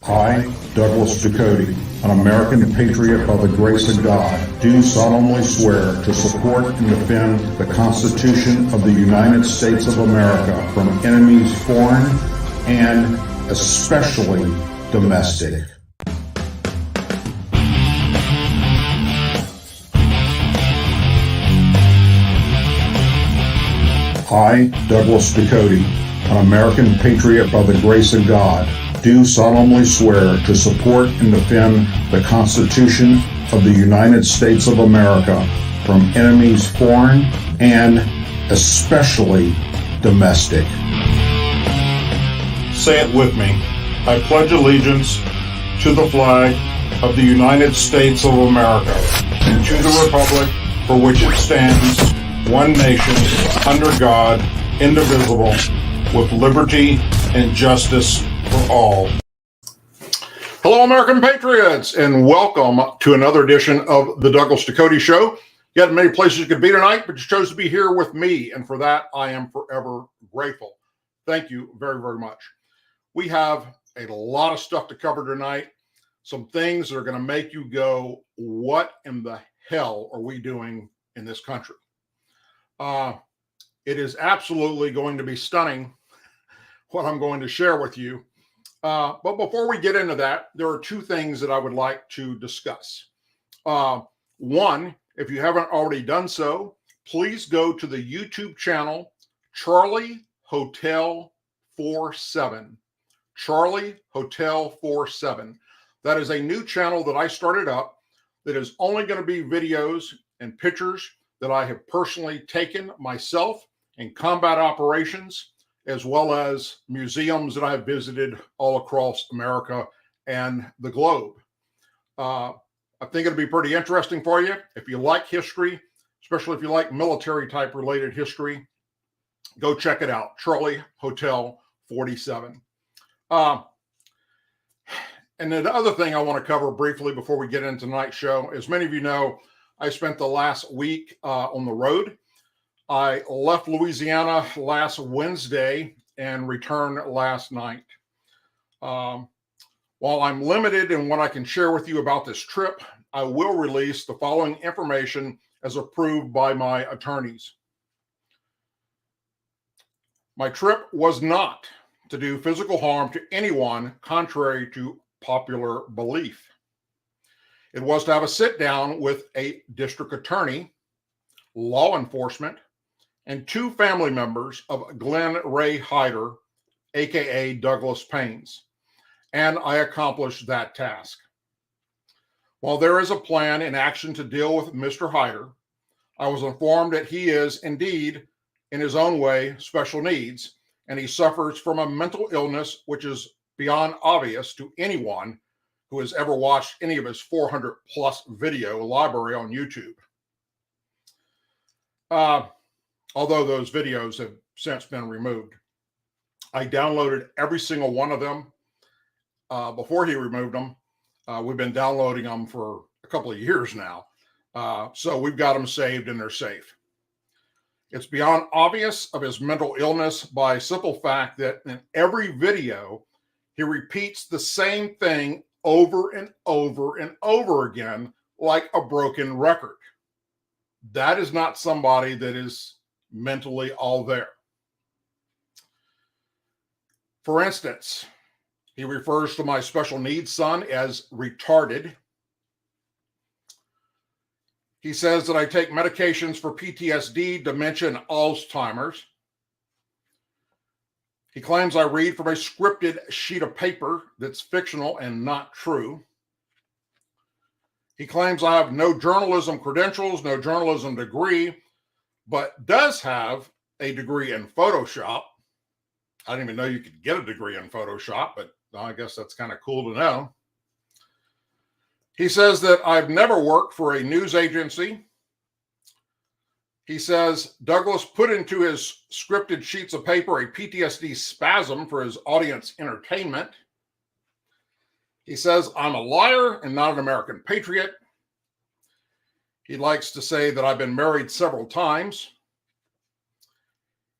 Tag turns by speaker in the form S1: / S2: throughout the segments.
S1: I, Douglas Ducote, an American patriot by the grace of God, do solemnly swear to support and defend the Constitution of the United States of America from enemies foreign and especially domestic. I, Douglas Ducote, an American patriot by the grace of God, do solemnly swear to support and defend the Constitution of the United States of America from enemies foreign and especially domestic. Say it with me. I pledge allegiance to the flag of the United States of America and to the republic for which it stands, one nation, under God, indivisible, with liberty and justice for all. Hello, American Patriots, and welcome to another edition of the Douglas Ducote Show. You had many places you could be tonight, but you chose to be here with me, and for that, I am forever grateful. Thank you very, very much. We have a lot of stuff to cover tonight, some things that are going to make you go, what in the hell are we doing in this country? It is absolutely going to be stunning what I'm going to share with you. But before we get into that, there are two things that I would like to discuss. One, if you haven't already done so, please go to the YouTube channel, Charlie Hotel 47. Charlie Hotel 47. That is a new channel that I started up that is only going to be videos and pictures that I have personally taken myself in combat operations, as well as museums that I've visited all across America and the globe. I think it'll be pretty interesting for you. If you like history, especially if you like military type related history, go check it out, Charlie Hotel 47. And then the other thing I want to cover briefly before we get into tonight's show, as many of you know, I spent the last week on the road. I left Louisiana last Wednesday and returned last night. While I'm limited in what I can share with you about this trip, I will release the following information as approved by my attorneys. My trip was not to do physical harm to anyone contrary to popular belief. It was to have a sit down with a district attorney, law enforcement, and two family members of Glenn Ray Hyder, aka Douglas Paines, and I accomplished that task. While there is a plan in action to deal with Mr. Hyder, I was informed that he is indeed, in his own way, special needs, and he suffers from a mental illness which is beyond obvious to anyone who has ever watched any of his 400 plus video library on YouTube. Although those videos have since been removed. I downloaded every single one of them before he removed them. We've been downloading them for a couple of years now. So we've got them saved and they're safe. It's beyond obvious of his mental illness by simple fact that in every video, he repeats the same thing over and over and over again, like a broken record. That is not somebody that is mentally all there. For instance, he refers to my special needs son as retarded. He says that I take medications for PTSD, dementia, and Alzheimer's. He claims I read from a scripted sheet of paper that's fictional and not true. He claims I have no journalism credentials, no journalism degree, but does have a degree in Photoshop. I didn't even know you could get a degree in Photoshop, but I guess that's kind of cool to know. He says that I've never worked for a news agency. He says Douglas put into his scripted sheets of paper a PTSD spasm for his audience entertainment. He says I'm a liar and not an American patriot. He likes to say that I've been married several times.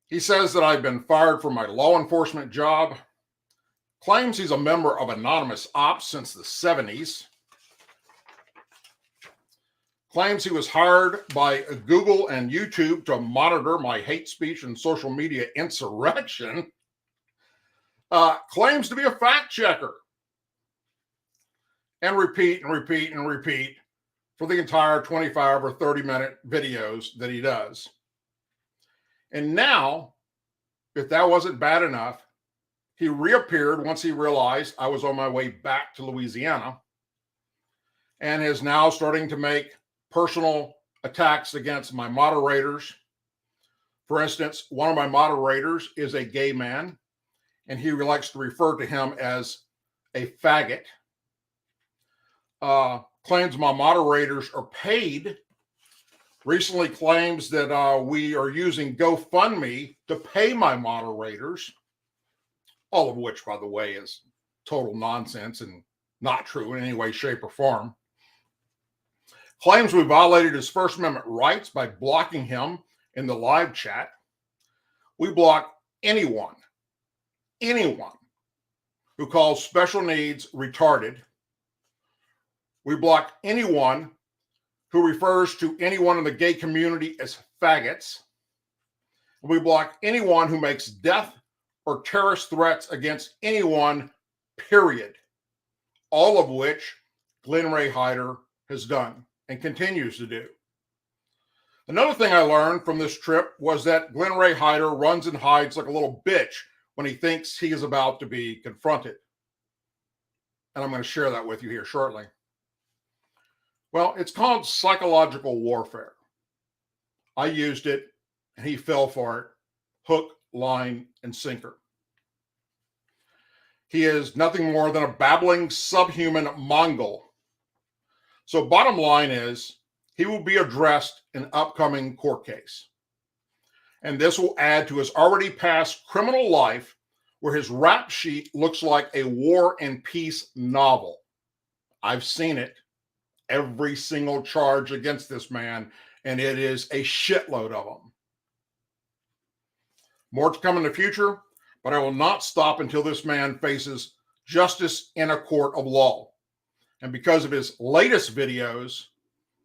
S1: He says that I've been fired from my law enforcement job, claims he's a member of anonymous ops since the 70s, claims he was hired by Google and YouTube to monitor my hate speech and social media insurrection, claims to be a fact checker, and repeat for the entire 25 or 30-minute videos that he does. And now, if that wasn't bad enough, he reappeared once he realized I was on my way back to Louisiana, and is now starting to make personal attacks against my moderators. For instance, one of my moderators is a gay man, and he likes to refer to him as a faggot. Claims my moderators are paid. Recently claims that we are using GoFundMe to pay my moderators, all of which, by the way, is total nonsense and not true in any way, shape, or form. Claims we violated his First Amendment rights by blocking him in the live chat. We block anyone who calls special needs retarded. We block anyone who refers to anyone in the gay community as faggots. We block anyone who makes death or terrorist threats against anyone, period. All of which Glenn Ray Hyder has done and continues to do. Another thing I learned from this trip was that Glenn Ray Hyder runs and hides like a little bitch when he thinks he is about to be confronted. And I'm going to share that with you here shortly. Well, it's called psychological warfare. I used it, and he fell for it, hook, line, and sinker. He is nothing more than a babbling subhuman Mongol. So bottom line is, he will be addressed in an upcoming court case. And this will add to his already past criminal life, where his rap sheet looks like a War and Peace novel. I've seen it. Every single charge against this man, and it is a shitload of them. More to come in the future, but I will not stop until this man faces justice in a court of law. And because of his latest videos,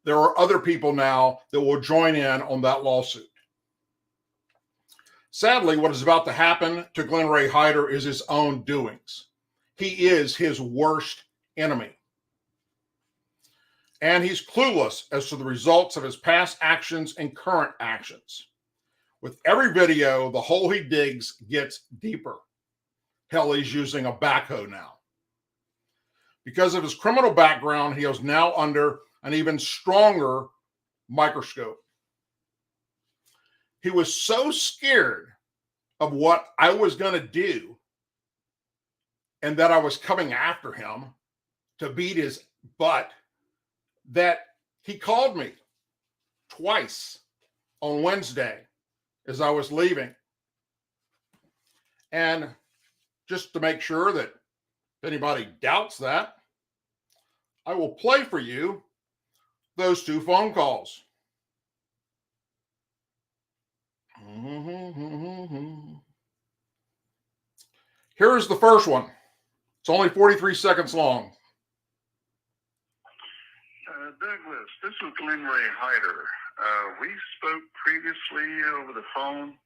S1: there are other people now that will join in on that lawsuit. Sadly, what is about to happen to Glenn Ray Hyder is his own doings. He is his worst enemy. And he's clueless as to the results of his past actions and current actions. With every video, the hole he digs gets deeper. Hell, he's using a backhoe now. Because of his criminal background, he is now under an even stronger microscope. He was so scared of what I was going to do and that I was coming after him to beat his butt that he called me twice on Wednesday as I was leaving. And just to make sure that if anybody doubts that, I will play for you those two phone calls. Here's the first one. It's only 43 seconds long.
S2: Douglas, this is Glenn Ray Hyder. We spoke previously over the phone.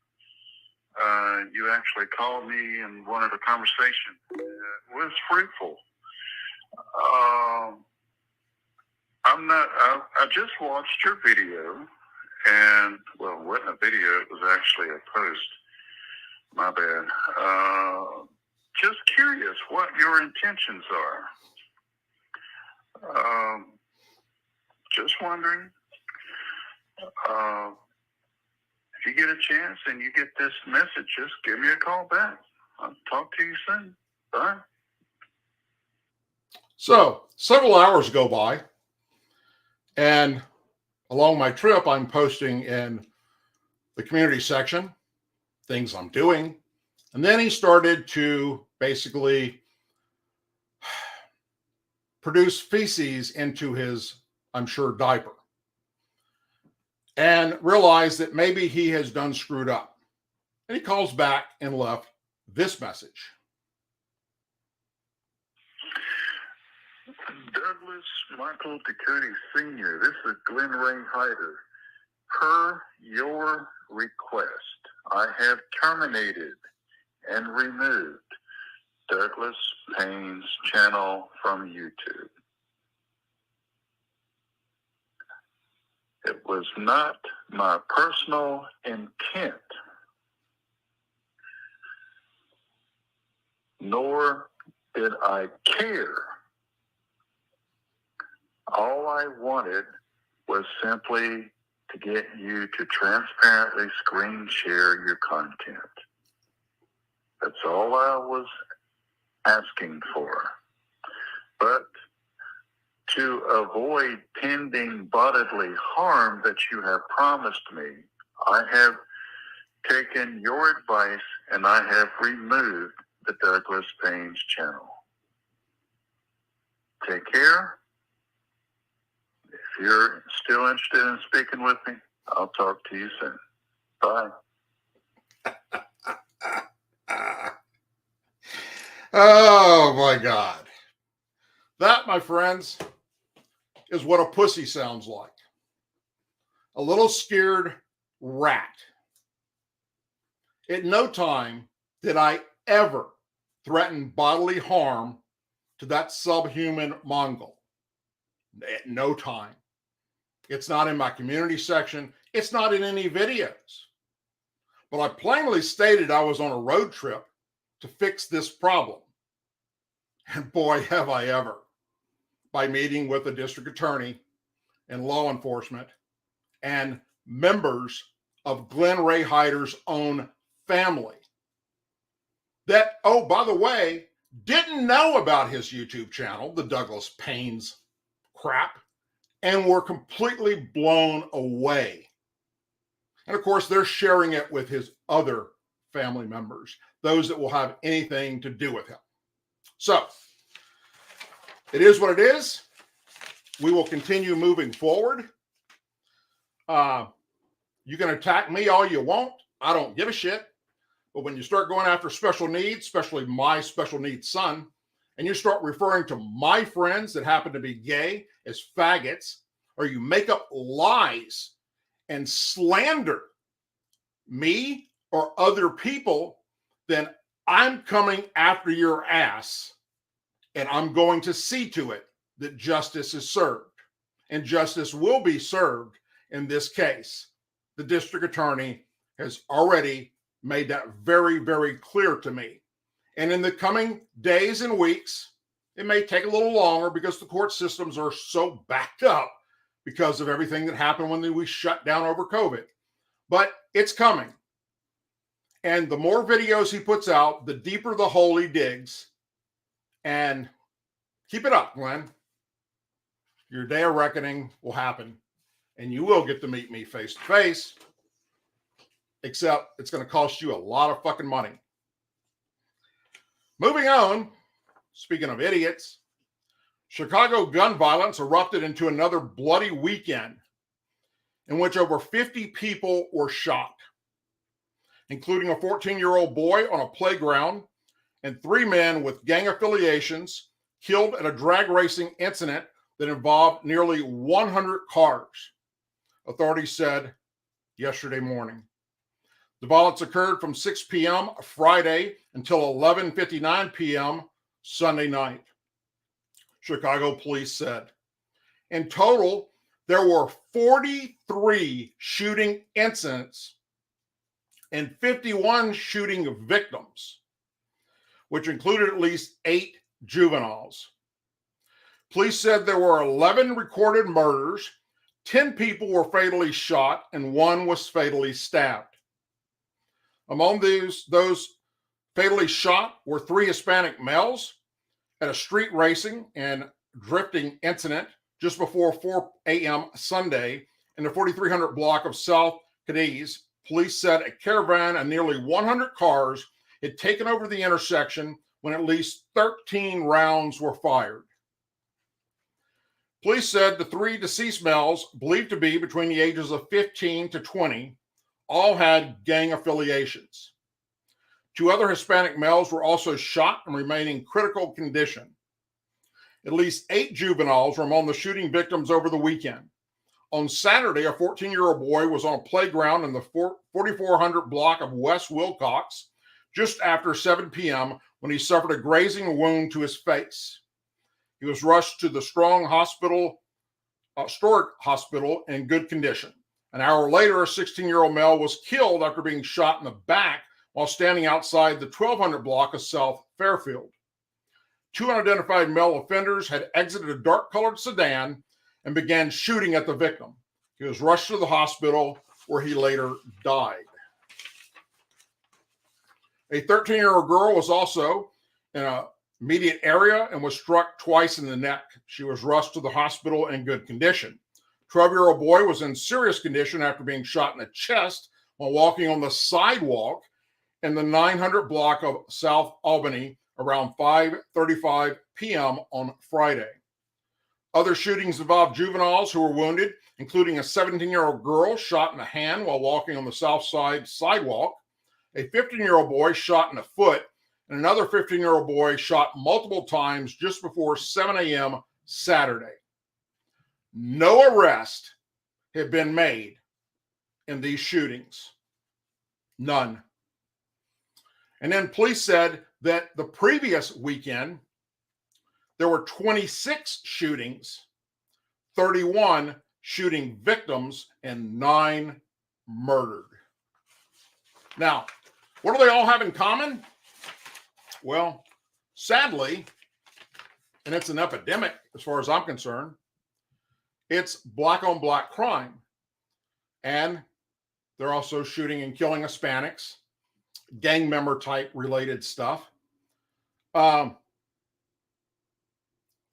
S2: You actually called me and wanted a conversation. It was fruitful. I just watched your video, and, well, it wasn't a video, it was actually a post. My bad. Just curious what your intentions are. Just wondering, if you get a chance and you get this message, just give me a call back. I'll talk to you soon. Bye.
S1: So, several hours go by, and along my trip, I'm posting in the community section things I'm doing. And then he started to basically produce feces into his, I'm sure, diaper, and realized that maybe he has done screwed up. And he calls back and left this message.
S2: Douglas Michael Ducote Sr., this is Glenn Ray Hyder. Per your request, I have terminated and removed Douglas Payne's channel from YouTube. It was not my personal intent, nor did I care. All I wanted was simply to get you to transparently screen share your content. That's all I was asking for. But to avoid pending bodily harm that you have promised me, I have taken your advice and I have removed the Douglas Payne's channel. Take care. If you're still interested in speaking with me, I'll talk to you soon. Bye.
S1: Oh my God. That, my friends, is what a pussy sounds like. A little scared rat. At no time did I ever threaten bodily harm to that subhuman Mongol. At no time. It's not in my community section. It's not in any videos. But I plainly stated I was on a road trip to fix this problem. And boy, have I ever. By meeting with the district attorney and law enforcement and members of Glenn Ray Hyder's own family. That, oh, by the way, didn't know about his YouTube channel, the Douglas Payne's crap, and were completely blown away. And of course, they're sharing it with his other family members, those that will have anything to do with him. So, it is what it is. We will continue moving forward. You can attack me all you want. I don't give a shit. But when you start going after special needs, especially my special needs son, and you start referring to my friends that happen to be gay as faggots, or you make up lies and slander me or other people, then I'm coming after your ass, and I'm going to see to it that justice is served. And justice will be served in this case. The district attorney has already made that very, very clear to me. And in the coming days and weeks, it may take a little longer because the court systems are so backed up because of everything that happened when we shut down over COVID. But it's coming. And the more videos he puts out, the deeper the hole he digs. And keep it up, Glenn. Your day of reckoning will happen. And you will get to meet me face to face. Except it's going to cost you a lot of fucking money. Moving on, speaking of idiots, Chicago gun violence erupted into another bloody weekend in which over 50 people were shot, including a 14-year-old boy on a playground and 3 men with gang affiliations killed at a drag racing incident that involved nearly 100 cars, authorities said yesterday morning. The violence occurred from 6 p.m. Friday until 11:59 p.m. Sunday night, Chicago police said. In total, there were 43 shooting incidents and 51 shooting victims, which included at least 8 juveniles. Police said there were 11 recorded murders, 10 people were fatally shot, and 1 was fatally stabbed. Among those fatally shot were 3 Hispanic males at a street racing and drifting incident just before 4 a.m. Sunday in the 4300 block of South Cadiz. Police said a caravan and nearly 100 cars had taken over the intersection when at least 13 rounds were fired. Police said the 3 deceased males, believed to be between the ages of 15 to 20, all had gang affiliations. 2 other Hispanic males were also shot and remain in critical condition. At least 8 juveniles were among the shooting victims over the weekend. On Saturday, a 14-year-old boy was on a playground in the 4400 block of West Wilcox just after 7 p.m. when he suffered a grazing wound to his face. He was rushed to the Stork Hospital in good condition. An hour later, a 16-year-old male was killed after being shot in the back while standing outside the 1200 block of South Fairfield. 2 unidentified male offenders had exited a dark-colored sedan and began shooting at the victim. He was rushed to the hospital where he later died. A 13-year-old girl was also in an immediate area and was struck twice in the neck. She was rushed to the hospital in good condition. 12-year-old boy was in serious condition after being shot in the chest while walking on the sidewalk in the 900 block of South Albany around 5:35 p.m. on Friday. Other shootings involved juveniles who were wounded, including a 17-year-old girl shot in the hand while walking on the south side sidewalk, a 15-year-old boy shot in the foot, and another 15-year-old boy shot multiple times just before 7 a.m. Saturday. No arrest had been made in these shootings. None. And then police said that the previous weekend, there were 26 shootings, 31 shooting victims, and 9 murdered. Now, what do they all have in common? Well, sadly, and it's an epidemic as far as I'm concerned, it's black on black crime. And they're also shooting and killing Hispanics, gang member type related stuff.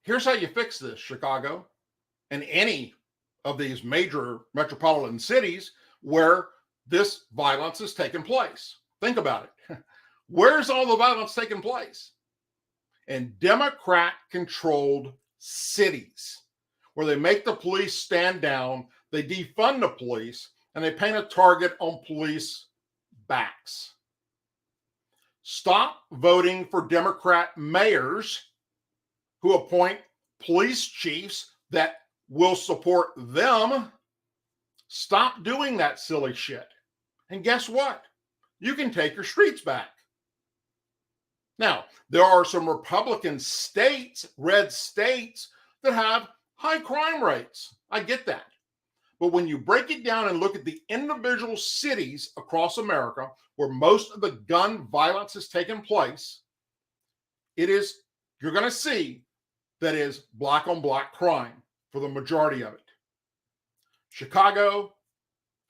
S1: Here's how you fix this, Chicago, and any of these major metropolitan cities where this violence is taking place. Think about it. Where's all the violence taking place? In Democrat-controlled cities, where they make the police stand down, they defund the police, and they paint a target on police backs. Stop voting for Democrat mayors who appoint police chiefs that will support them. Stop doing that silly shit. And guess what? You can take your streets back. Now, there are some Republican states, red states, that have high crime rates. I get that. But when you break it down and look at the individual cities across America where most of the gun violence has taken place, you're going to see that is black on black crime for the majority of it. Chicago,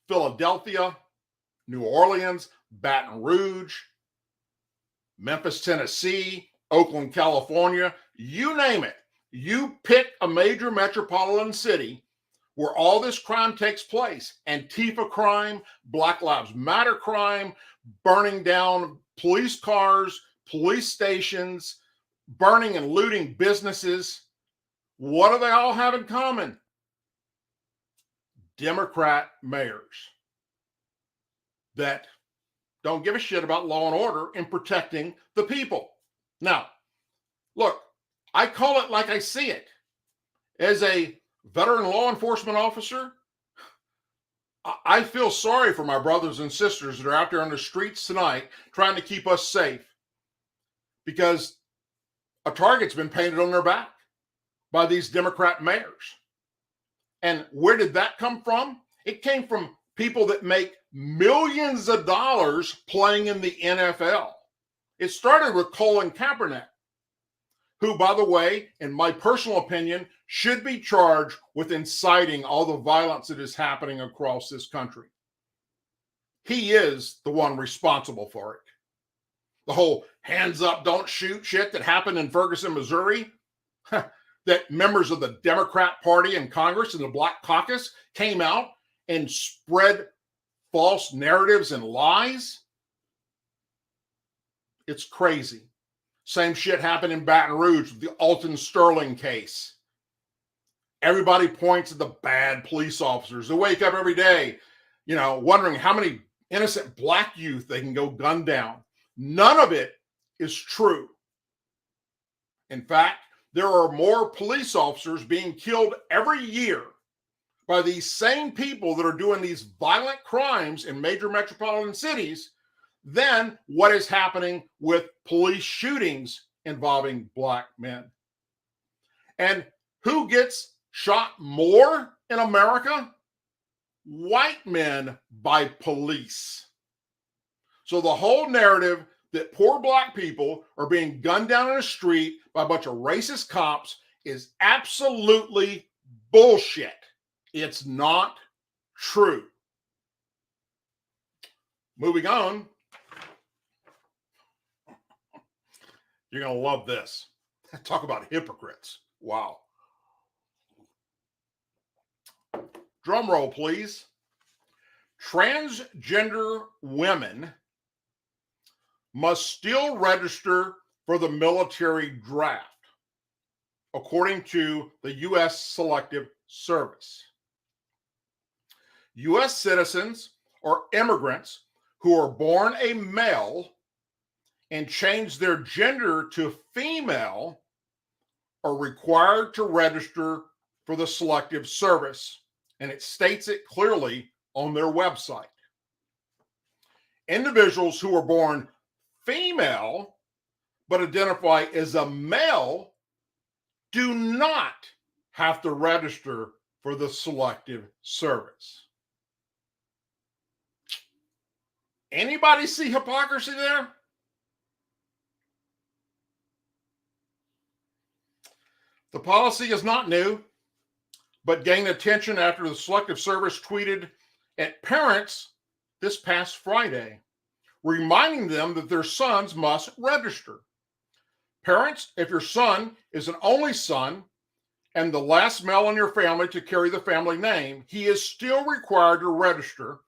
S1: Philadelphia, New Orleans, Baton Rouge, Memphis, Tennessee, Oakland, California, you name it. You pick a major metropolitan city where all this crime takes place. Antifa crime, Black Lives Matter crime, burning down police cars, police stations, burning and looting businesses. What do they all have in common? Democrat mayors that don't give a shit about law and order and protecting the people. Now, look, I call it like I see it. As a veteran law enforcement officer, I feel sorry for my brothers and sisters that are out there on the streets tonight trying to keep us safe, because a target's been painted on their back by these Democrat mayors. And where did that come from? It came from people that make millions of dollars playing in the NFL. It started with Colin Kaepernick, who, by the way, in my personal opinion, should be charged with inciting all the violence that is happening across this country. He is the one responsible for it. The whole hands up, don't shoot shit that happened in Ferguson, Missouri, that members of the Democrat Party in Congress and the Black Caucus came out and spread false narratives and lies. It's crazy. Same shit happened in Baton Rouge with the Alton Sterling case. Everybody points at the bad police officers. They wake up every day, wondering how many innocent black youth they can go gun down. None of it is true. In fact, there are more police officers being killed every year by these same people that are doing these violent crimes in major metropolitan cities than what is happening with police shootings involving Black men. And who gets shot more in America? White men by police. So the whole narrative that poor Black people are being gunned down in the street by a bunch of racist cops is absolutely bullshit. It's not true. Moving on. You're going to love this. Talk about hypocrites. Wow. Drum roll, please. Transgender women must still register for the military draft, according to the U.S. Selective Service. U.S. citizens or immigrants who are born a male and change their gender to female are required to register for the Selective Service, and it states it clearly on their website. Individuals who are born female but identify as a male do not have to register for the Selective Service. Anybody see hypocrisy there? The policy is not new, but gained attention after the Selective Service tweeted at parents this past Friday, reminding them that their sons must register. Parents, if your son is an only son and the last male in your family to carry the family name, he is still required to register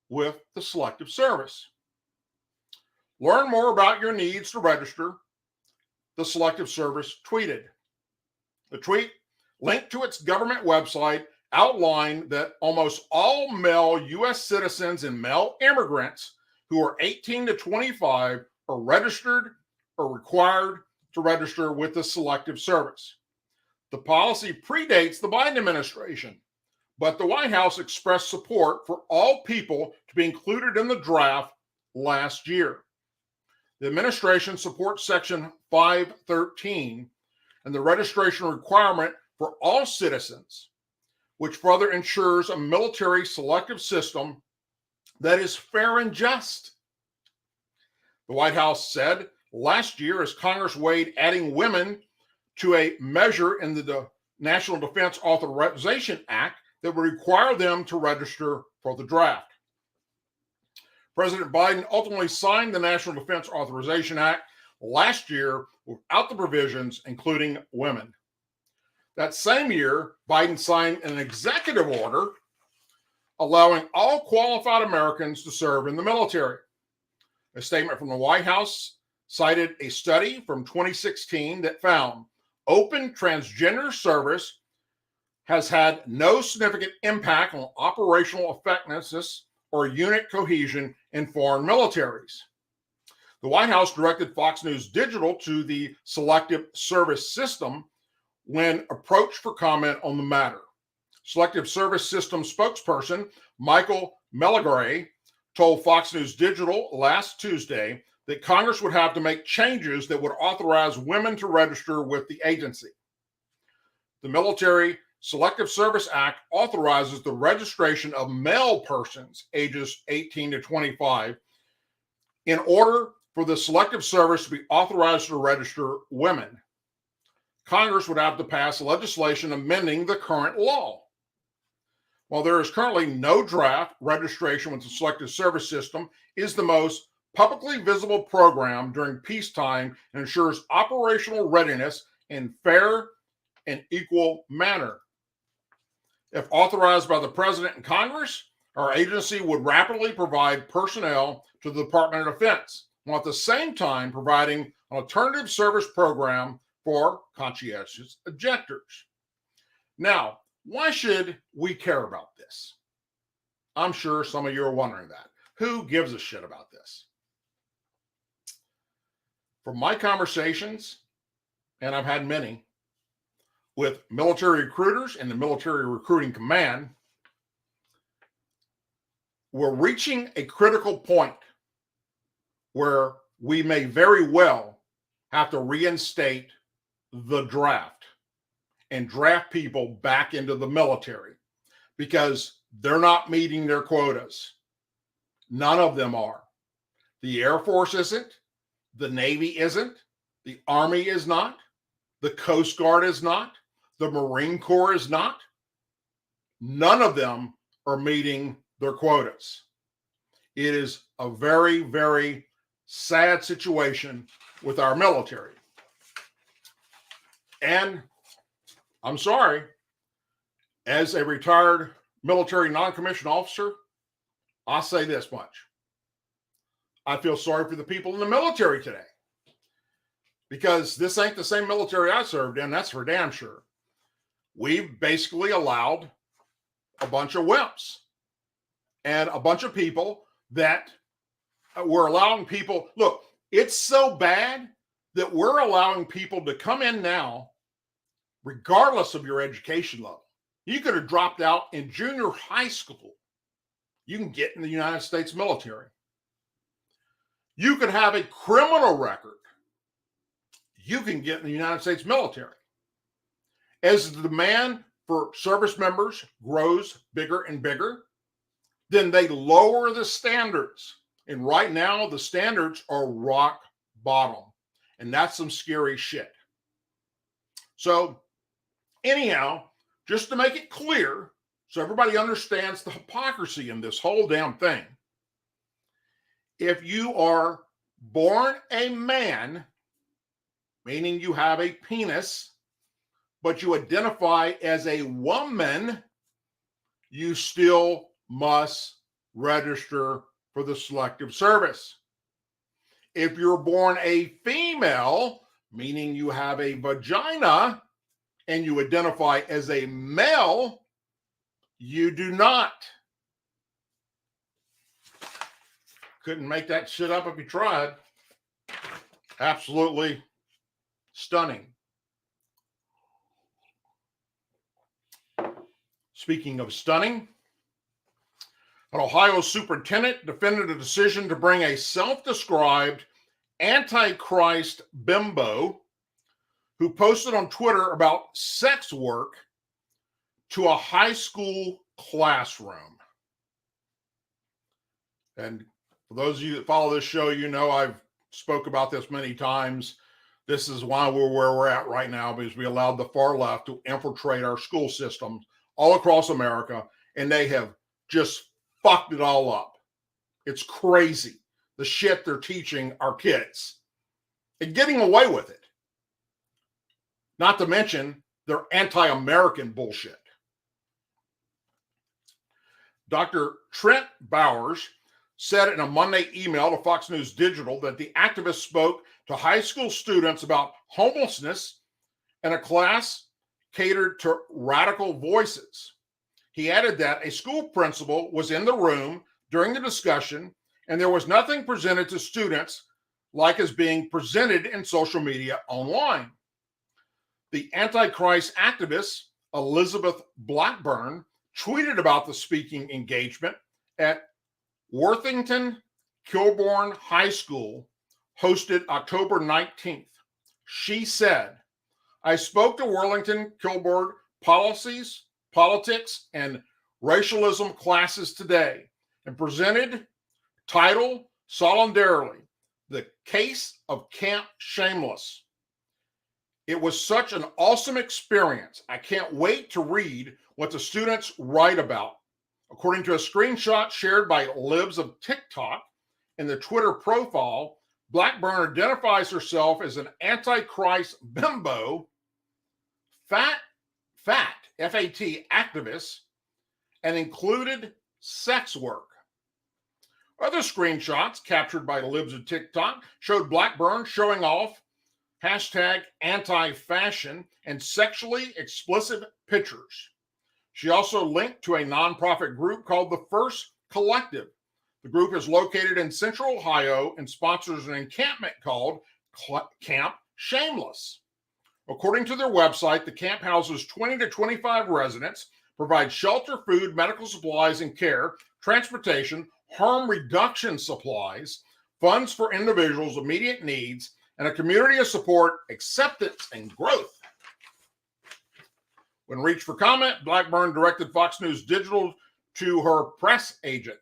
S1: with the Selective Service. Learn more about your needs to register, the Selective Service tweeted. The tweet, linked to its government website, outlined that almost all male U.S. citizens and male immigrants who are 18 to 25 are registered or required to register with the Selective Service. The policy predates the Biden administration, but the White House expressed support for all people to be included in the draft last year. The administration supports Section 513 and the registration requirement for all citizens, which further ensures a military selective system that is fair and just. The White House said last year, as Congress weighed adding women to a measure in the National Defense Authorization Act that would require them to register for the draft. President Biden ultimately signed the National Defense Authorization Act last year without the provisions including women. That same year, Biden signed an executive order allowing all qualified Americans to serve in the military. A statement from the White House cited a study from 2016 that found open transgender service has had no significant impact on operational effectiveness or unit cohesion in foreign militaries. The White House directed Fox News Digital to the Selective Service System when approached for comment on the matter. Selective Service System spokesperson Michael Melagray told Fox News Digital last Tuesday that Congress would have to make changes that would authorize women to register with the agency. The Military Selective Service Act authorizes the registration of male persons ages 18 to 25 in order for the Selective Service to be authorized to register women. Congress would have to pass legislation amending the current law. While there is currently no draft, registration with the Selective Service System is the most publicly visible program during peacetime and ensures operational readiness in fair and equal manner. If authorized by the President and Congress, our agency would rapidly provide personnel to the Department of Defense, while at the same time providing an alternative service program for conscientious objectors. Now, why should we care about this? I'm sure some of you are wondering that. Who gives a shit about this? From my conversations, and I've had many with military recruiters and the military recruiting command, we're reaching a critical point where we may very well have to reinstate the draft and draft people back into the military because they're not meeting their quotas. None of them are. The Air Force isn't. The Navy isn't. The Army is not. The Coast Guard is not. The Marine Corps is not. None of them are meeting their quotas. It is a very, very sad situation with our military. And I'm sorry, as a retired military non-commissioned officer, I'll say this much. I feel sorry for the people in the military today because this ain't the same military I served in, that's for damn sure. We've basically allowed a bunch of wimps and a bunch of people that we're allowing people. Look, it's so bad that we're allowing people to come in now, regardless of your education level. You could have dropped out in junior high school. You can get in the United States military. You could have a criminal record. You can get in the United States military. As the demand for service members grows bigger and bigger, then they lower the standards. And right now, the standards are rock bottom. And that's some scary shit. So anyhow, just to make it clear, so everybody understands the hypocrisy in this whole damn thing. If you are born a man, meaning you have a penis, but you identify as a woman, you still must register for the Selective Service. If you're born a female, meaning you have a vagina, and you identify as a male, you do not. Couldn't make that shit up if you tried. Absolutely stunning. Speaking of stunning, an Ohio superintendent defended a decision to bring a self-described Antichrist bimbo who posted on Twitter about sex work to a high school classroom. And for those of you that follow this show, you know I've spoke about this many times. This is why we're where we're at right now, because we allowed the far left to infiltrate our school systems all across America, and they have just fucked it all up. It's crazy, the shit they're teaching our kids and getting away with it. Not to mention their anti-American bullshit. Dr. Trent Bowers said in a Monday email to Fox News Digital that the activist spoke to high school students about homelessness in a class catered to radical voices. He added that a school principal was in the room during the discussion, and there was nothing presented to students like is being presented in social media online. The Antichrist activist, Elizabeth Blackburn, tweeted about the speaking engagement at Worthington Kilbourne High School, hosted October 19th. She said, I spoke to Worthington Kilbourne policies, politics, and racialism classes today and presented title solidarily, the case of Camp Shameless. It was such an awesome experience. I can't wait to read what the students write about. According to a screenshot shared by Libs of TikTok in the Twitter profile, Blackburn identifies herself as an Antichrist bimbo, fat, F-A-T, activist, and included sex work. Other screenshots captured by Libs of TikTok showed Blackburn showing off hashtag anti-fashion and sexually explicit pictures. She also linked to a nonprofit group called the First Collective. The group is located in Central Ohio and sponsors an encampment called Camp Shameless. According to their website, the camp houses 20 to 25 residents, provides shelter, food, medical supplies and care, transportation, harm reduction supplies, funds for individuals' immediate needs, and a community of support, acceptance, and growth. When reached for comment, Blackburn directed Fox News Digital to her press agent.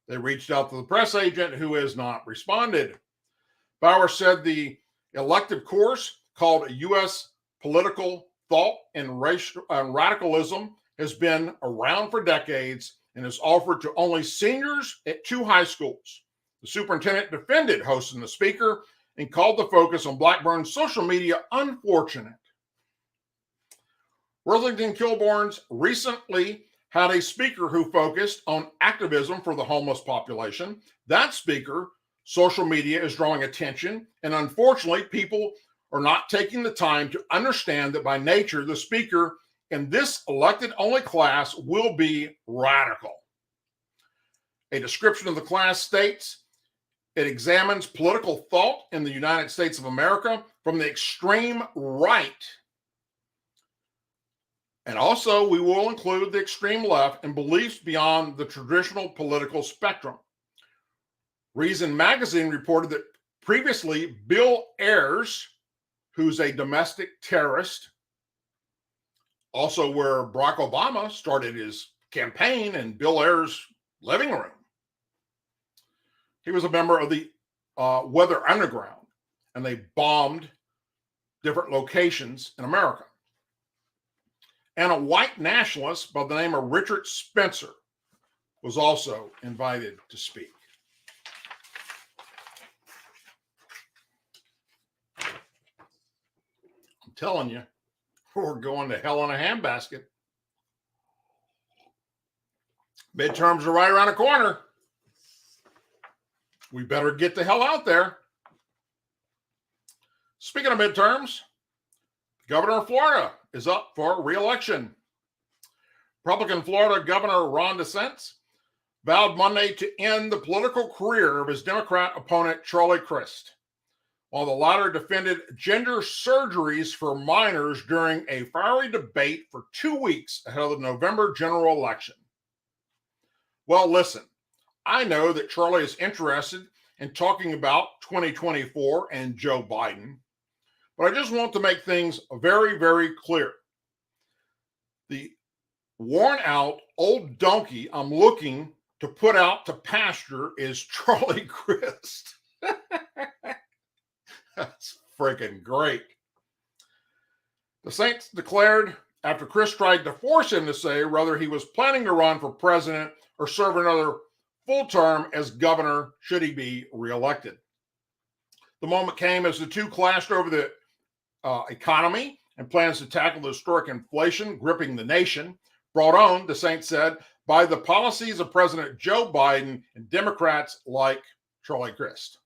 S1: They reached out to the press agent, who has not responded. Bauer said the elective course, called U.S. Political Thought and Radicalism, has been around for decades and is offered to only seniors at 2 high schools. The superintendent defended hosting the speaker and called the focus on Blackburn's social media unfortunate. Worthington Kilbourne's recently had a speaker who focused on activism for the homeless population. That speaker, social media is drawing attention, and unfortunately, people are not taking the time to understand that by nature, the speaker in this elected-only class will be radical. A description of the class states, it examines political thought in the United States of America from the extreme right. And also, we will include the extreme left and beliefs beyond the traditional political spectrum. Reason magazine reported that previously Bill Ayers, who's a domestic terrorist, also where Barack Obama started his campaign in Bill Ayers' living room. He was a member of the Weather Underground, and they bombed different locations in America. And a white nationalist by the name of Richard Spencer was also invited to speak. I'm telling you, we're going to hell in a handbasket. Midterms are right around the corner. We better get the hell out there. Speaking of midterms, Governor of Florida is up for re-election. Republican Florida Governor Ron DeSantis vowed Monday to end the political career of his Democrat opponent, Charlie Crist, while the latter defended gender surgeries for minors during a fiery debate for 2 weeks ahead of the November general election. Well, listen, I know that Charlie is interested in talking about 2024 and Joe Biden, but I just want to make things very, very clear. The worn out old donkey I'm looking to put out to pasture is Charlie Crist. That's freaking great. The Saints declared after Crist tried to force him to say whether he was planning to run for president or serve another full term as governor should he be reelected. The moment came as the two clashed over the economy and plans to tackle the historic inflation gripping the nation, brought on, the Saints said, by the policies of President Joe Biden and Democrats like Charlie Crist.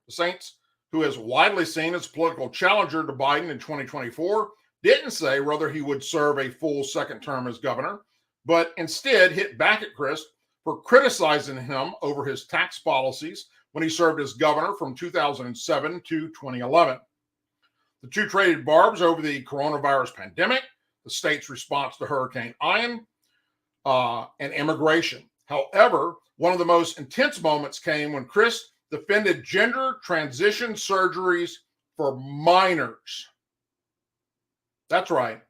S1: The Saints, who is widely seen as a political challenger to Biden in 2024, didn't say whether he would serve a full second term as governor, but instead hit back at Crist for criticizing him over his tax policies when he served as governor from 2007 to 2011. The two traded barbs over the coronavirus pandemic, the state's response to Hurricane Ian, and immigration. However, one of the most intense moments came when Crist defended gender transition surgeries for minors. That's right.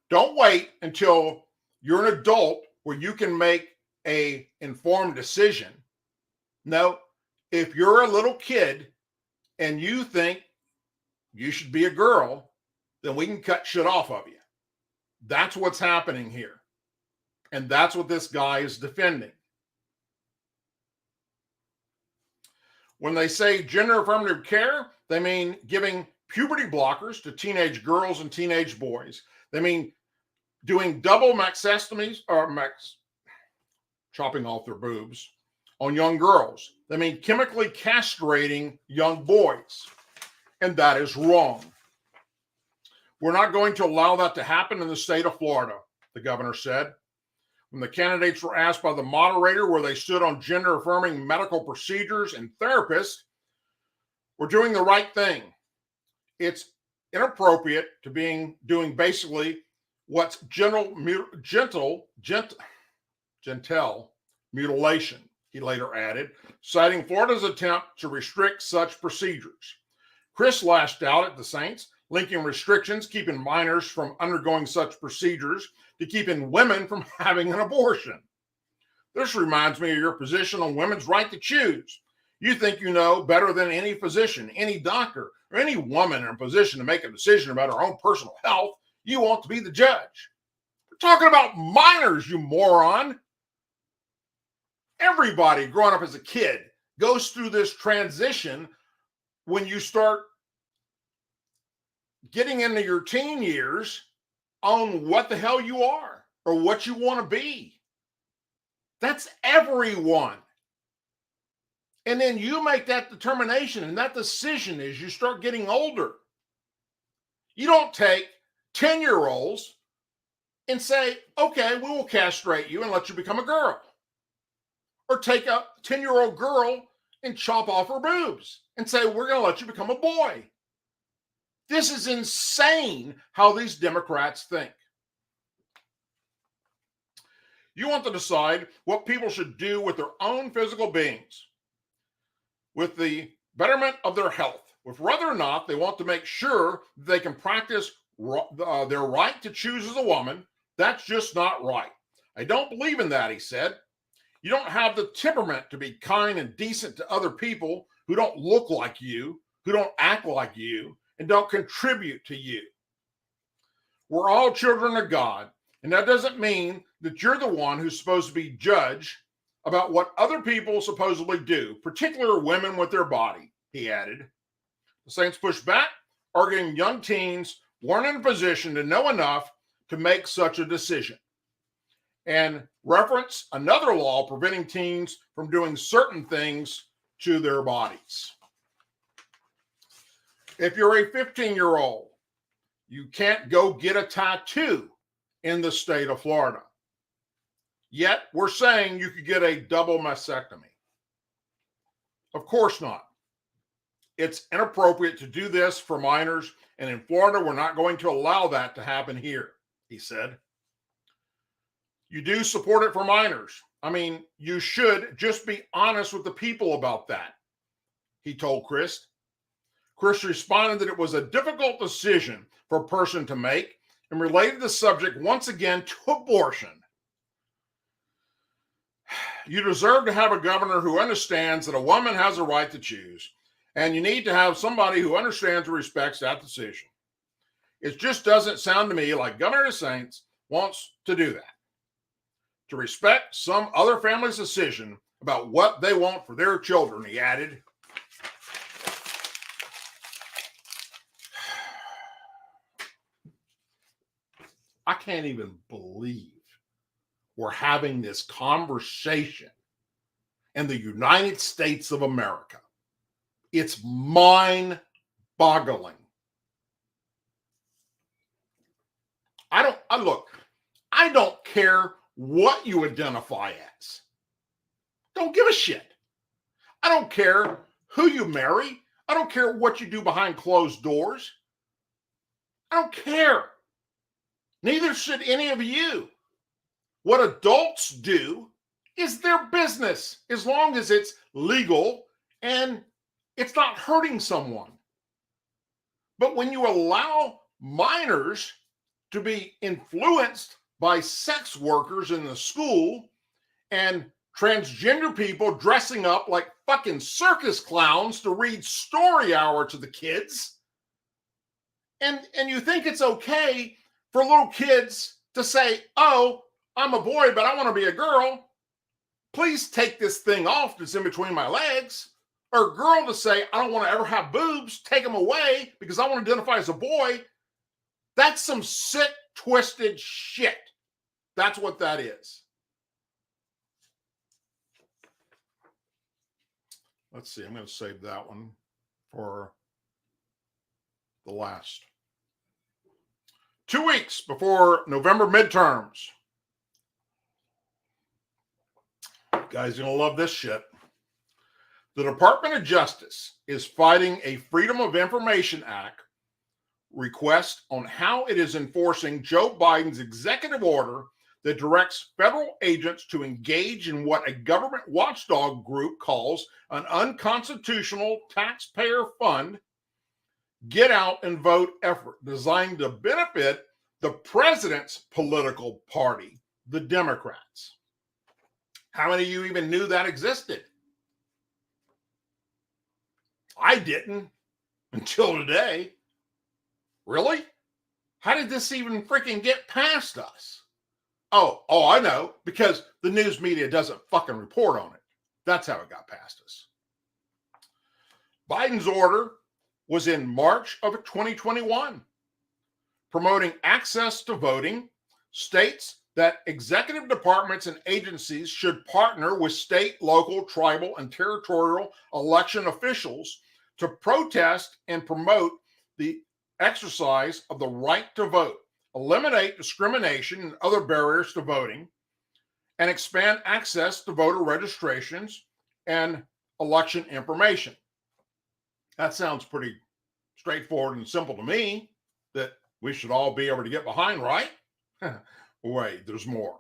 S1: Don't wait until you're an adult where you can make an informed decision. No, if you're a little kid and you think you should be a girl, then we can cut shit off of you. That's what's happening here. And that's what this guy is defending. When they say gender affirmative care, they mean giving puberty blockers to teenage girls and teenage boys. They mean doing double mastectomies or chopping off their boobs on young girls. They mean chemically castrating young boys. And that is wrong. We're not going to allow that to happen in the state of Florida, the governor said. When the candidates were asked by the moderator where they stood on gender-affirming medical procedures and therapists, we're doing the right thing. It's inappropriate to doing basically what's gentile mutilation, he later added, citing Florida's attempt to restrict such procedures. Chris lashed out at the Saints, linking restrictions keeping minors from undergoing such procedures to keeping women from having an abortion. This reminds me of your position on women's right to choose. You think you know better than any physician, any doctor, or any woman in a position to make a decision about her own personal health. You want to be the judge. We're talking about minors, you moron. Everybody growing up as a kid goes through this transition when you start getting into your teen years on what the hell you are or what you want to be. That's everyone. And then you make that determination, and that decision as you start getting older. You don't take 10-year-olds and say, okay, we will castrate you and let you become a girl. Or take a 10-year-old girl and chop off her boobs and say, we're going to let you become a boy. This is insane how these Democrats think. You want to decide what people should do with their own physical beings, with the betterment of their health, with whether or not they want to make sure they can practice their right to choose as a woman. That's just not right. I don't believe in that, he said. You don't have the temperament to be kind and decent to other people who don't look like you, who don't act like you, and don't contribute to you. We're all children of God, and that doesn't mean that you're the one who's supposed to be judged about what other people supposedly do, particularly women with their body, he added. The Saints pushed back, arguing young teens weren't in a position to know enough to make such a decision, and reference another law preventing teens from doing certain things to their bodies. If you're a 15-year-old, you can't go get a tattoo in the state of Florida. Yet we're saying you could get a double mastectomy. Of course not. It's inappropriate to do this for minors, and in Florida, we're not going to allow that to happen here, he said. You do support it for minors. I mean, you should just be honest with the people about that, he told Chris. Chris responded that it was a difficult decision for a person to make and related the subject once again to abortion. You deserve to have a governor who understands that a woman has a right to choose, and you need to have somebody who understands and respects that decision. It just doesn't sound to me like Governor DeSantis wants to do that, to respect some other family's decision about what they want for their children, he added. I can't even believe we're having this conversation in the United States of America. It's mind-boggling. I don't care what you identify as. Don't give a shit. I don't care who you marry. I don't care what you do behind closed doors. I don't care. Neither should any of you. What adults do is their business, as long as it's legal and it's not hurting someone. But when you allow minors to be influenced by sex workers in the school and transgender people dressing up like fucking circus clowns to read story hour to the kids, and you think it's okay for little kids to say, oh, I'm a boy, but I want to be a girl. Please take this thing off that's in between my legs. Or a girl to say, I don't want to ever have boobs. Take them away because I want to identify as a boy. That's some sick, twisted shit. That's what that is. Let's see. I'm going to save that one for the last. 2 weeks before November midterms. Guys, you're going to love this shit. The Department of Justice is fighting a Freedom of Information Act request on how it is enforcing Joe Biden's executive order that directs federal agents to engage in what a government watchdog group calls an unconstitutional taxpayer fund get out and vote effort designed to benefit the president's political party, the Democrats. How many of you even knew that existed? I didn't until today. Really? How did this even freaking get past us? Oh, I know, because the news media doesn't fucking report on it. That's how it got past us. Biden's order was in March of 2021, promoting access to voting, states that executive departments and agencies should partner with state, local, tribal, and territorial election officials to protest and promote the exercise of the right to vote, eliminate discrimination and other barriers to voting, and expand access to voter registrations and election information. That sounds pretty straightforward and simple to me, that we should all be able to get behind, right? Wait, there's more.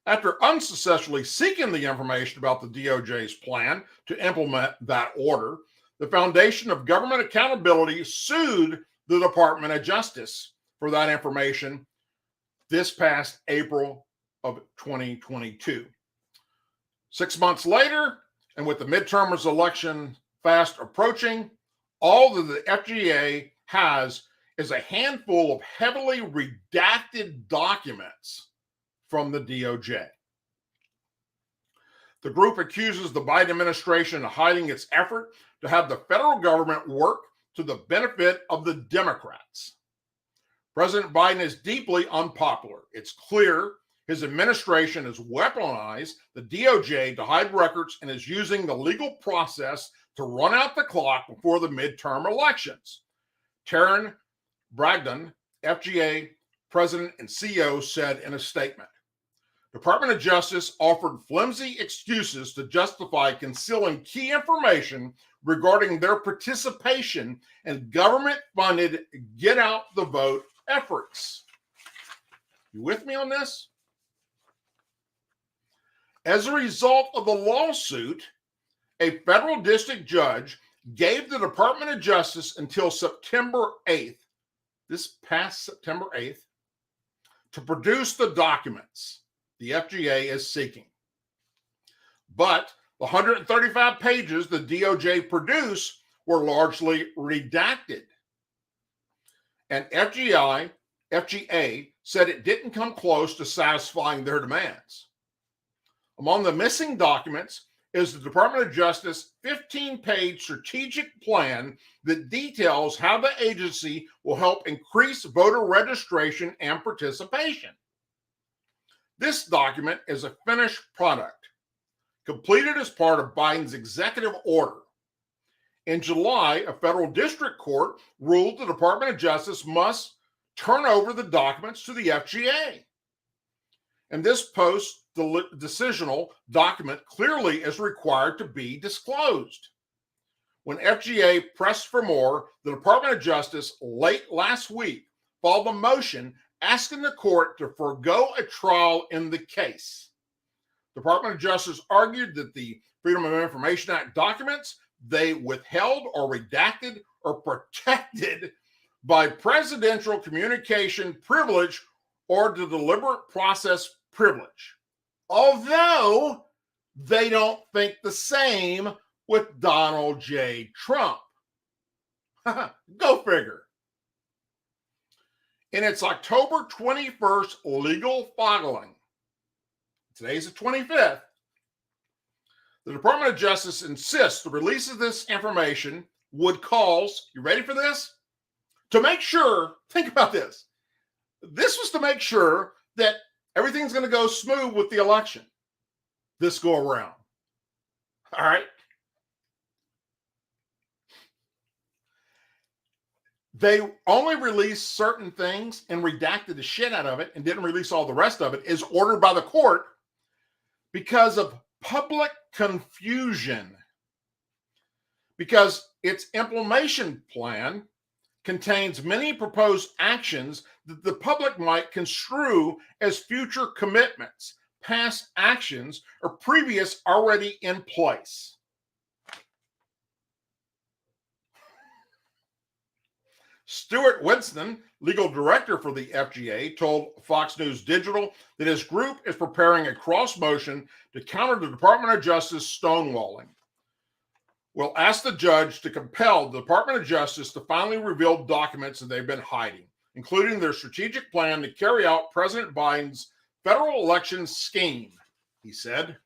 S1: After unsuccessfully seeking the information about the DOJ's plan to implement that order, the Foundation of Government Accountability sued the Department of Justice for that information this past April of 2022. 6 months later, and with the midterm election fast approaching, all that the FGA has is a handful of heavily redacted documents from the DOJ. The group accuses the Biden administration of hiding its effort to have the federal government work to the benefit of the Democrats. President Biden is deeply unpopular. It's clear his administration has weaponized the DOJ to hide records and is using the legal process to run out the clock before the midterm elections. Taryn Bragdon, FGA president and CEO, said in a statement, Department of Justice offered flimsy excuses to justify concealing key information regarding their participation in government-funded get out the vote efforts. You with me on this? As a result of the lawsuit, a federal district judge gave the Department of Justice until September 8th, this past September 8th, to produce the documents the FGA is seeking. But the 135 pages the DOJ produced were largely redacted. And FGA said it didn't come close to satisfying their demands. Among the missing documents is the Department of Justice 15-page strategic plan that details how the agency will help increase voter registration and participation. This document is a finished product, completed as part of Biden's executive order. In July, a federal district court ruled the Department of Justice must turn over the documents to the FGA. And this post-decisional document clearly is required to be disclosed. When FGA pressed for more, the Department of Justice late last week filed a motion asking the court to forego a trial in the case. The Department of Justice argued that the Freedom of Information Act documents they withheld or redacted are protected by presidential communication privilege or the deliberate process privilege. Although they don't think the same with Donald J. Trump. Go figure. In its October 21st legal filing, today's the 25th, the Department of Justice insists the release of this information would cause, you ready for this? To make sure, think about this. This was to make sure that everything's going to go smooth with the election this go around. All right. They only released certain things and redacted the shit out of it and didn't release all the rest of it, is ordered by the court because of public confusion. Because its implementation plan contains many proposed actions that the public might construe as future commitments, past actions, or previous already in place. Stuart Winston, legal director for the FGA, told Fox News Digital that his group is preparing a cross motion to counter the Department of Justice stonewalling. We'll ask the judge to compel the Department of Justice to finally reveal documents that they've been hiding, including their strategic plan to carry out President Biden's federal election scheme, he said.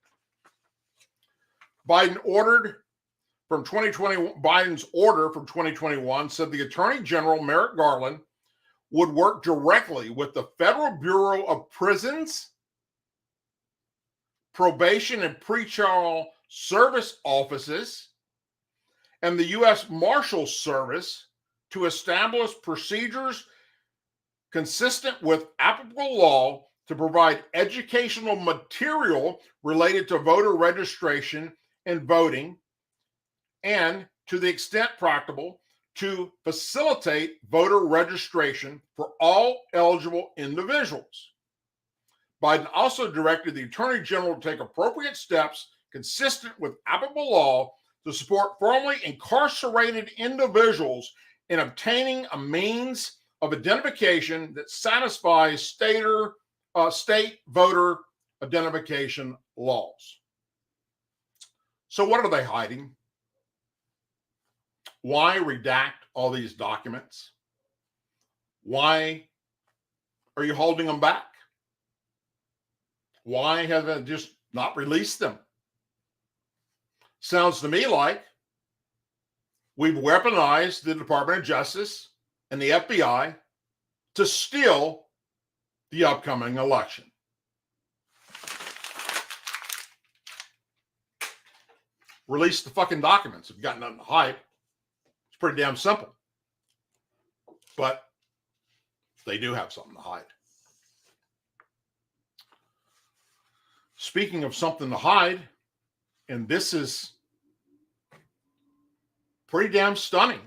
S1: Biden's order from 2021 said the Attorney General, Merrick Garland, would work directly with the Federal Bureau of Prisons, Probation and Pretrial Service Offices, and the U.S. Marshals Service to establish procedures consistent with applicable law to provide educational material related to voter registration and voting, and to the extent practicable, to facilitate voter registration for all eligible individuals. Biden also directed the Attorney General to take appropriate steps consistent with applicable law to support formerly incarcerated individuals in obtaining a means of identification that satisfies state voter identification laws. So what are they hiding? Why redact all these documents? Why are you holding them back? Why have they just not released them? Sounds to me like we've weaponized the Department of Justice and the FBI to steal the upcoming election. Release the fucking documents if you've got nothing to hide. It's pretty damn simple. But they do have something to hide. Speaking of something to hide, and this is pretty damn stunning.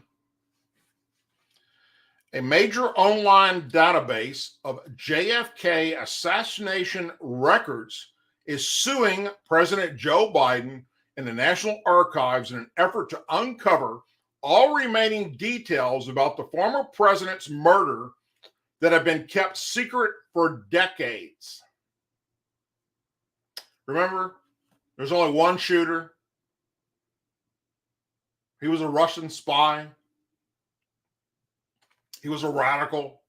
S1: A major online database of JFK assassination records is suing President Joe Biden and the National Archives in an effort to uncover all remaining details about the former president's murder that have been kept secret for decades. Remember, there's only one shooter. He was a Russian spy. He was a radical.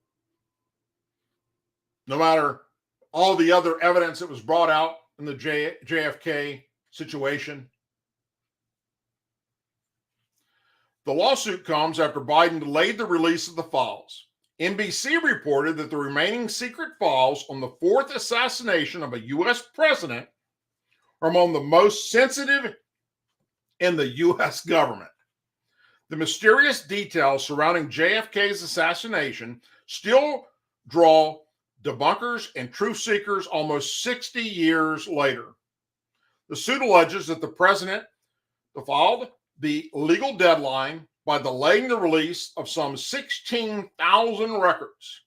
S1: No matter all the other evidence that was brought out in the JFK situation. The lawsuit comes after Biden delayed the release of the files. NBC reported that the remaining secret files on the fourth assassination of a U.S. president are among the most sensitive in the U.S. government. The mysterious details surrounding JFK's assassination still draw debunkers and truth seekers almost 60 years later. The suit alleges that the president defied the legal deadline by delaying the release of some 16,000 records,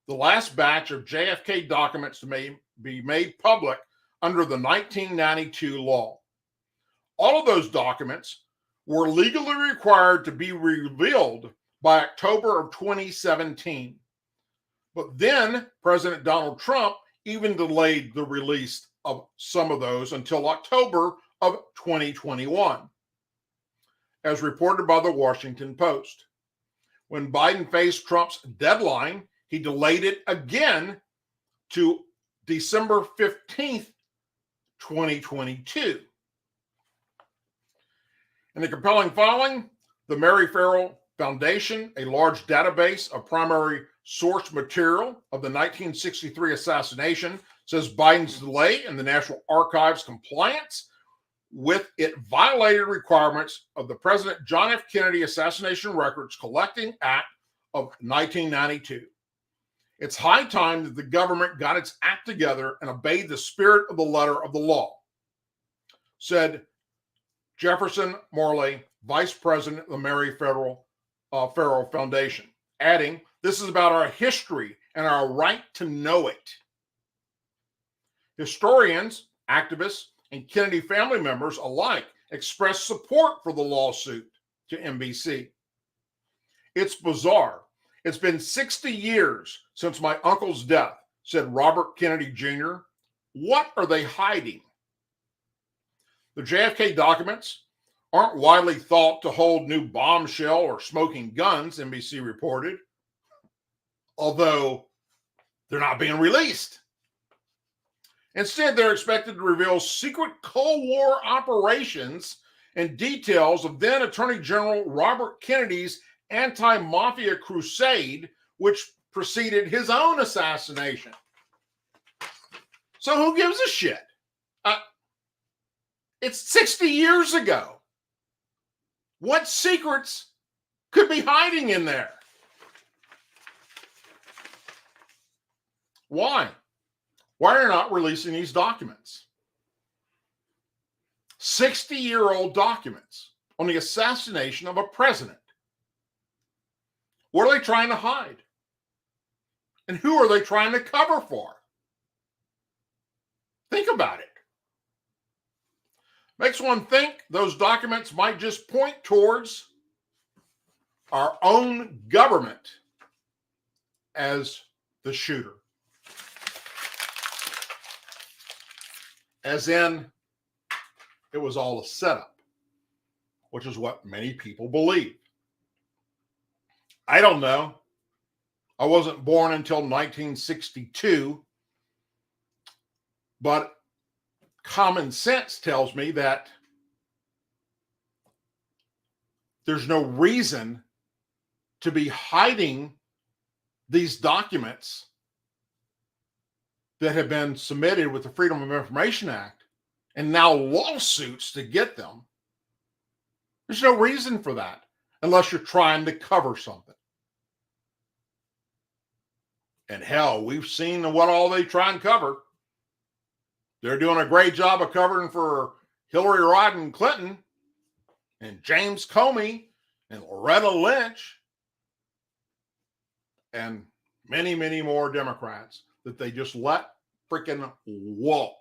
S1: the last batch of JFK documents to be made public under the 1992 law. All of those documents were legally required to be revealed by October of 2017. But then President Donald Trump even delayed the release of some of those until October of 2021, as reported by the Washington Post. When Biden faced Trump's deadline, he delayed it again to December 15th, 2022. In the compelling filing, the Mary Farrell Foundation, a large database of primary source material of the 1963 assassination, says Biden's delay in the National Archives compliance with it violated requirements of the President John F. Kennedy Assassination Records Collecting Act of 1992. It's high time that the government got its act together and obeyed the spirit of the letter of the law, said Jefferson Morley, Vice President of the Mary Farrell Foundation. adding, "This is about our history and our right to know it." Historians, activists, and Kennedy family members alike expressed support for the lawsuit to NBC. "It's bizarre. It's been 60 years since my uncle's death," said Robert Kennedy Jr. "What are they hiding?" The JFK documents aren't widely thought to hold new bombshell or smoking guns, NBC reported, although they're not being released. Instead, they're expected to reveal secret Cold War operations and details of then Attorney General Robert Kennedy's anti-mafia crusade, which preceded his own assassination. So who gives a shit? It's 60 years ago. What secrets could be hiding in there? Why? Why are you not releasing these documents? 60-year-old documents on the assassination of a president. What are they trying to hide? And who are they trying to cover for? Think about it. Makes one think those documents might just point towards our own government as the shooter. As in, it was all a setup, which is what many people believe. I don't know. I wasn't born until 1962, but common sense tells me that there's no reason to be hiding these documents that have been submitted with the Freedom of Information Act and now lawsuits to get them. There's no reason for that unless you're trying to cover something. And hell, we've seen what all they try and cover. They're doing a great job of covering for Hillary Rodham Clinton and James Comey and Loretta Lynch and many, many more Democrats that they just let freaking walk.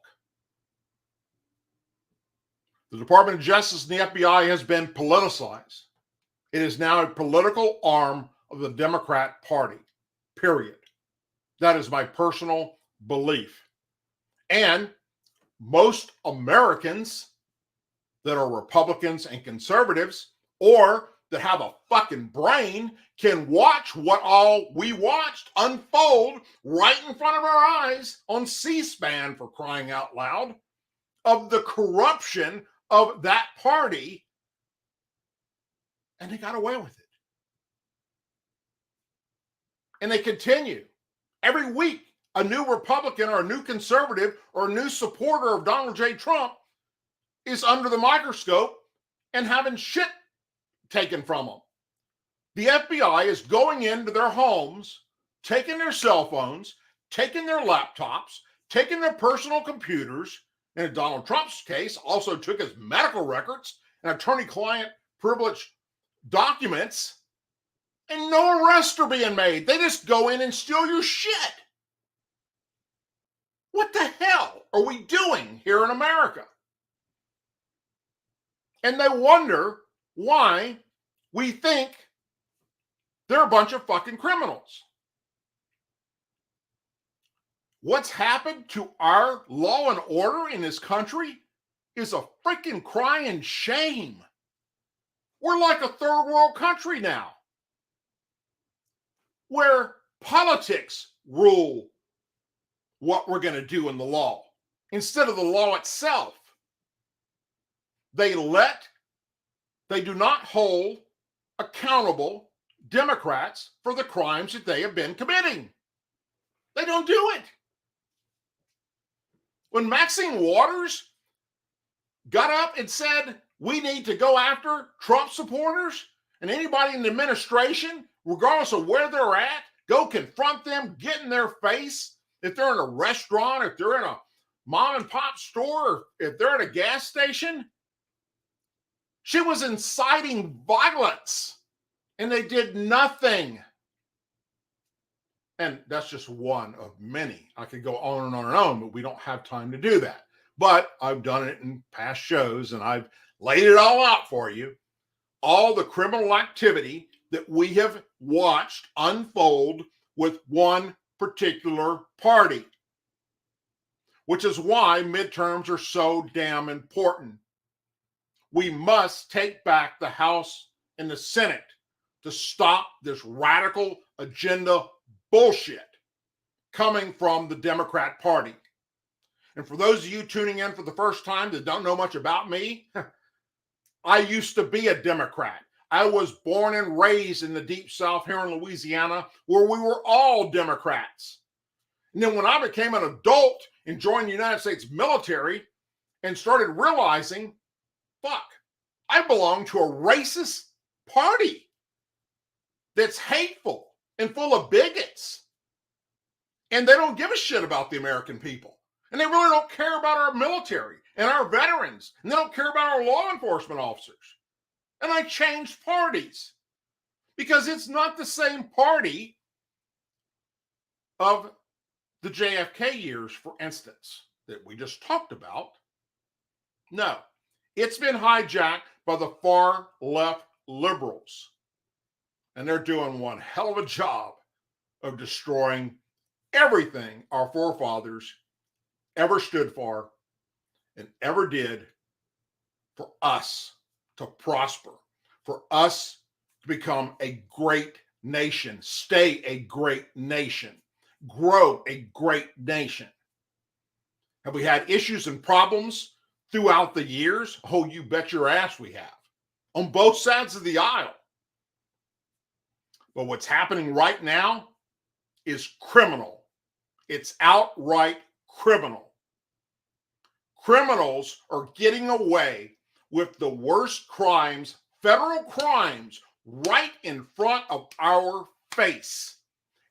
S1: The Department of Justice and the FBI has been politicized. It is now a political arm of the Democrat Party, period. That is my personal belief. And most Americans that are Republicans and conservatives or that have a fucking brain can watch what all we watched unfold right in front of our eyes on C-SPAN, for crying out loud, of the corruption of that party, and they got away with it. And they continue. Every week, a new Republican or a new conservative or a new supporter of Donald J. Trump is under the microscope and having shit taken from them. The FBI is going into their homes, taking their cell phones, taking their laptops, taking their personal computers, and in Donald Trump's case, also took his medical records and attorney-client privilege documents, and no arrests are being made. They just go in and steal your shit. What the hell are we doing here in America? And they wonder why we think they're a bunch of fucking criminals. What's happened to our law and order in this country is a freaking crying shame. We're like a third world country now, where politics rule what we're going to do in the law instead of the law itself. They do not hold accountable Democrats for the crimes that they have been committing. They don't do it. When Maxine Waters got up and said, we need to go after Trump supporters and anybody in the administration, regardless of where they're at, go confront them, get in their face. If they're in a restaurant, if they're in a mom and pop store, if they're at a gas station, she was inciting violence and they did nothing. And that's just one of many. I could go on and on and on, but we don't have time to do that. But I've done it in past shows and I've laid it all out for you. All the criminal activity that we have watched unfold with one particular party, which is why midterms are so damn important. We must take back the House and the Senate to stop this radical agenda bullshit coming from the Democrat Party. And for those of you tuning in for the first time that don't know much about me, I used to be a Democrat. I was born and raised in the Deep South here in Louisiana, where we were all Democrats. And then when I became an adult and joined the United States military and started realizing, fuck, I belong to a racist party that's hateful and full of bigots. And they don't give a shit about the American people. And they really don't care about our military and our veterans. And they don't care about our law enforcement officers. And I changed parties because it's not the same party of the JFK years, for instance, that we just talked about. No, it's been hijacked by the far left liberals. And they're doing one hell of a job of destroying everything our forefathers ever stood for and ever did for us to prosper, for us to become a great nation, stay a great nation, grow a great nation. Have we had issues and problems throughout the years? Oh, you bet your ass we have, on both sides of the aisle. But what's happening right now is criminal. It's outright criminal. Criminals are getting away with the worst crimes, federal crimes, right in front of our face.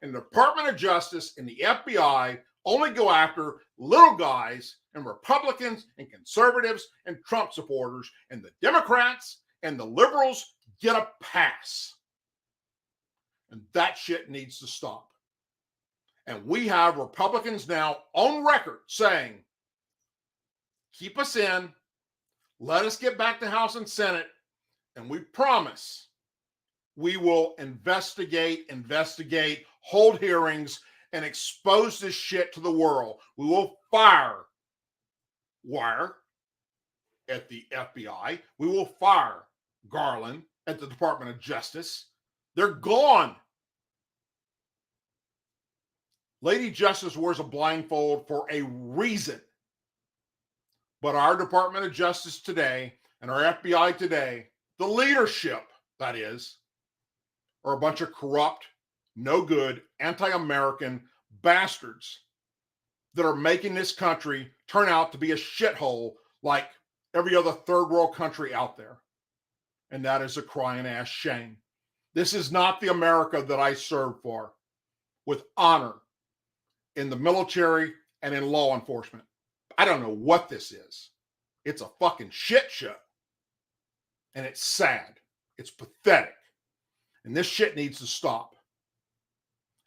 S1: And the Department of Justice and the FBI only go after little guys and Republicans and conservatives and Trump supporters, and the Democrats and the liberals get a pass. And that shit needs to stop. And we have Republicans now on record saying, keep us in, let us get back to House and Senate, and we promise we will investigate, hold hearings, and expose this shit to the world. We will fire Wire at the FBI. We will fire Garland at the Department of Justice. They're gone. Lady Justice wears a blindfold for a reason. But our Department of Justice today and our FBI today, the leadership, that is, are a bunch of corrupt, no good, anti-American bastards that are making this country turn out to be a shithole like every other third world country out there. And that is a crying ass shame. This is not the America that I served for, with honor in the military and in law enforcement. I don't know what this is. It's a fucking shit show. And it's sad. It's pathetic. And this shit needs to stop.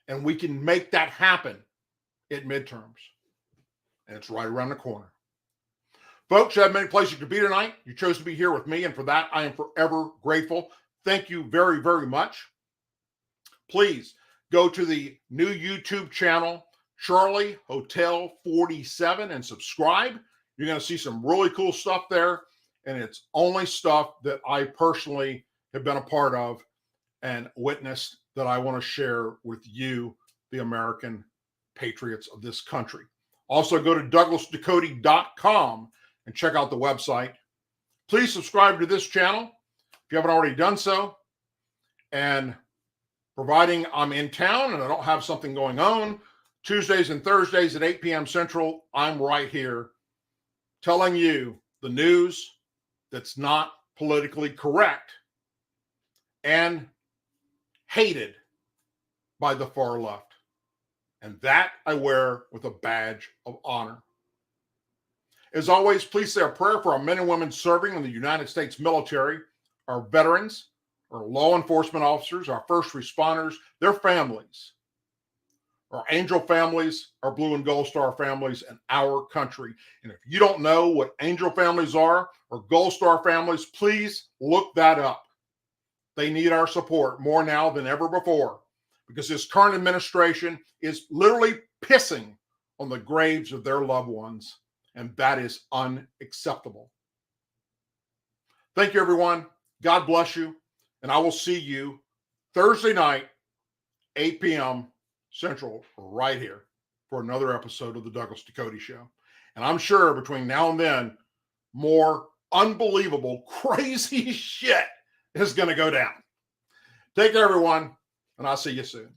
S1: And we can make that happen at midterms. And it's right around the corner. Folks, you have many places you could be tonight. You chose to be here with me, and for that, I am forever grateful. Thank you very, very much. Please go to the new YouTube channel, Charlie Hotel 47, and subscribe. You're going to see some really cool stuff there, and it's only stuff that I personally have been a part of and witnessed that I want to share with you, the American patriots of this country. Also, go to DouglasDucote.com and check out the website. Please subscribe to this channel if you haven't already done so. And providing I'm in town and I don't have something going on, Tuesdays and Thursdays at 8 p.m. Central, I'm right here telling you the news that's not politically correct and hated by the far left. And that I wear with a badge of honor. As always, please say a prayer for our men and women serving in the United States military, our veterans, our law enforcement officers, our first responders, their families, our angel families, our blue and gold star families in our country. And if you don't know what angel families are or gold star families, please look that up. They need our support more now than ever before because this current administration is literally pissing on the graves of their loved ones, and that is unacceptable. Thank you, everyone. God bless you, and I will see you Thursday night, 8 p.m. Central, right here for another episode of the Douglas Ducote Show. And I'm sure between now and then, more unbelievable, crazy shit is going to go down. Take care, everyone, and I'll see you soon.